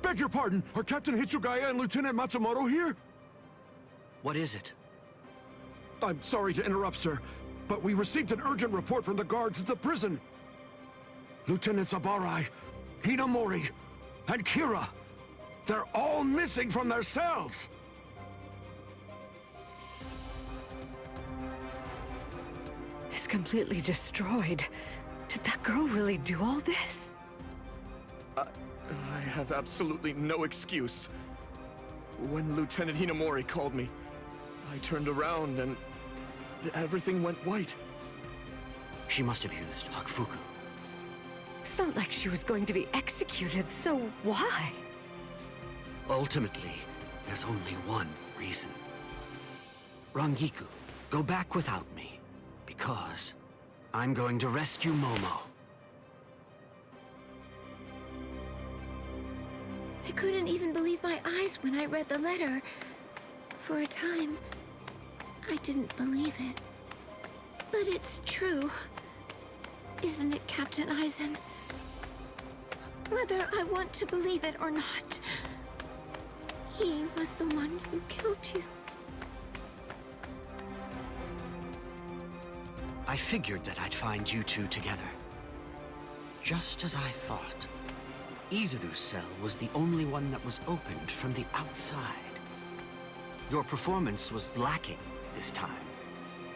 Beg your pardon, are Captain Hitsugaya and Lieutenant Matsumoto here? What is it? I'm sorry to interrupt, sir, but we received an urgent report from the guards at the prison. Lieutenant Sabarai, Hinamori, and Kira, they're all missing from their cells! It's completely destroyed. Did that girl really do all this? I have absolutely no excuse. When Lieutenant Hinamori called me, I turned around and everything went white. She must have used Hakufuku. It's not like she was going to be executed, so why? Ultimately, there's only one reason. Rangiku, go back without me, because I'm going to rescue Momo. I couldn't even believe my eyes when I read the letter. For a time, I didn't believe it. But it's true. Isn't it, Captain Aizen? Whether I want to believe it or not, he was the one who killed you. I figured that I'd find you two together. Just as I thought. Izuru's cell was the only one that was opened from the outside. Your performance was lacking this time.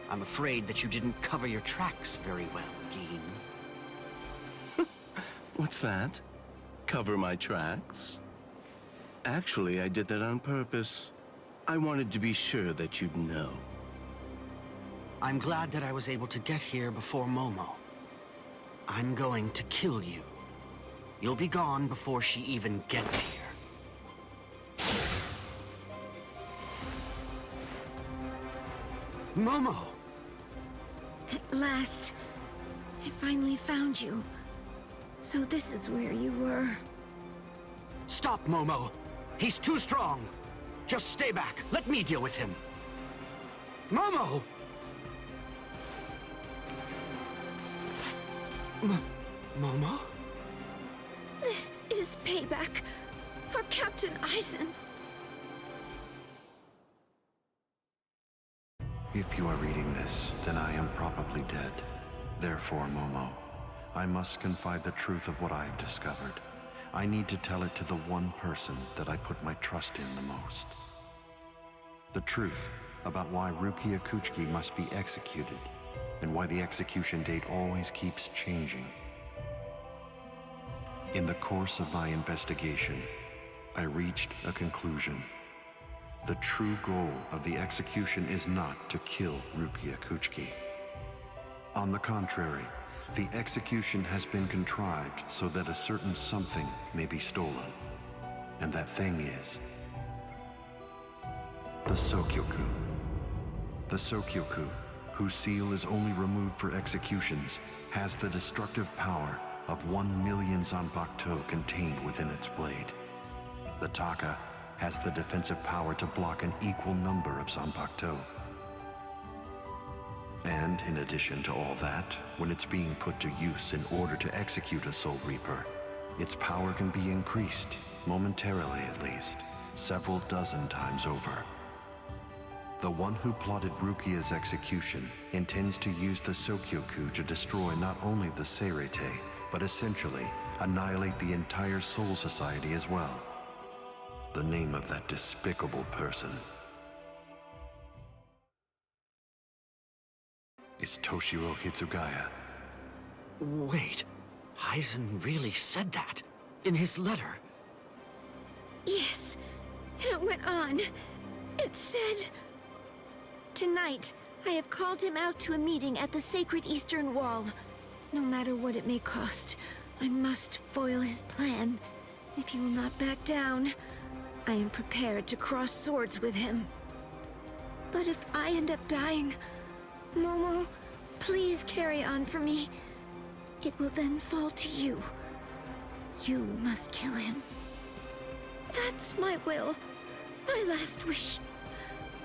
I'm afraid that you didn't cover your tracks very well, Gin. What's that? Cover my tracks? Actually, I did that on purpose. I wanted to be sure that you'd know. I'm glad that I was able to get here before Momo. I'm going to kill you. You'll be gone before she even gets here. Momo! At last, I finally found you. So this is where you were. Stop, Momo! He's too strong! Just stay back. Let me deal with him. Momo! Momo? This is payback for Captain Aizen. If you are reading this, then I am probably dead. Therefore, Momo, I must confide the truth of what I have discovered. I need to tell it to the one person that I put my trust in the most. The truth about why Rukia Kuchiki must be executed, and why the execution date always keeps changing. In the course of my investigation, I reached a conclusion. The true goal of the execution is not to kill Rukia Kuchiki. On the contrary, the execution has been contrived so that a certain something may be stolen. And that thing is the Sokyoku. The Sokyoku, whose seal is only removed for executions, has the destructive power of 1 million Zanpakuto contained within its blade. The Taka has the defensive power to block an equal number of Zanpakuto. And in addition to all that, when it's being put to use in order to execute a Soul Reaper, its power can be increased, momentarily at least, several dozen times over. The one who plotted Rukia's execution intends to use the Sokyoku to destroy not only the Seirete, but essentially annihilate the entire Soul Society as well. The name of that despicable person is Toshiro Hitsugaya. Wait, Aizen really said that in his letter? Yes, and it went on. It said, "Tonight, I have called him out to a meeting at the Sacred Eastern Wall. No matter what it may cost, I must foil his plan. If he will not back down, I am prepared to cross swords with him. But if I end up dying, Momo, please carry on for me. It will then fall to you. You must kill him. That's my will, my last wish.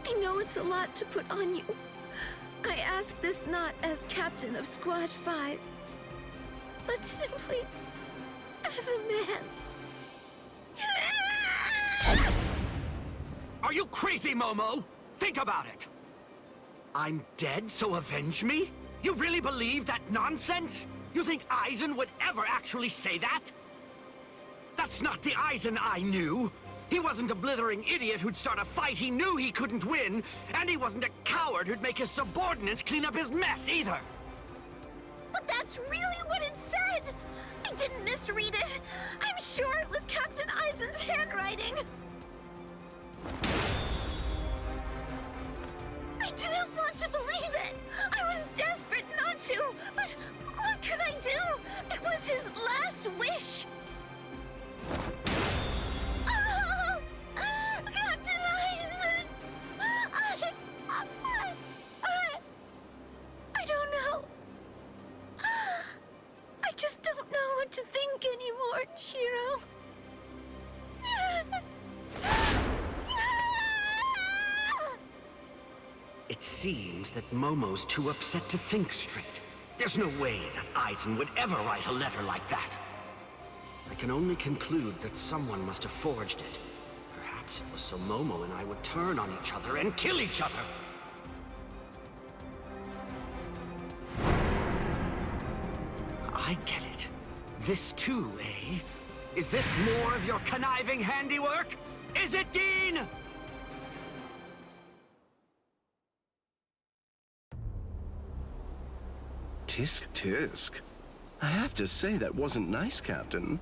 I know it's a lot to put on you. I ask this not as captain of Squad 5, but simply as a man." Are you crazy, Momo? Think about it. I'm dead, so avenge me? You really believe that nonsense? You think Eisen would ever actually say that? That's not the Eisen I knew. He wasn't a blithering idiot who'd start a fight he knew he couldn't win, and he wasn't a coward who'd make his subordinates clean up his mess either. But that's really what it said! I didn't misread it. I'm sure it was Captain Eisen's handwriting. I didn't want to believe it. I was desperate not to, but what could I do? It was his last wish. Oh, Captain Eisen! I don't know. I just don't know what to think anymore, Shiro. It seems that Momo's too upset to think straight. There's no way that Eisen would ever write a letter like that. I can only conclude that someone must have forged it. Perhaps it was so Momo and I would turn on each other and kill each other. I get it. This too, eh? Is this more of your conniving handiwork? Is it, Dean? Tisk tisk. I have to say that wasn't nice, Captain.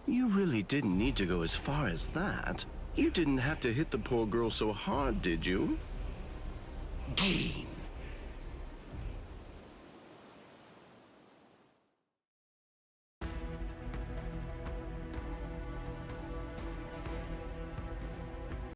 You really didn't need to go as far as that. You didn't have to hit the poor girl so hard, did you? Dean.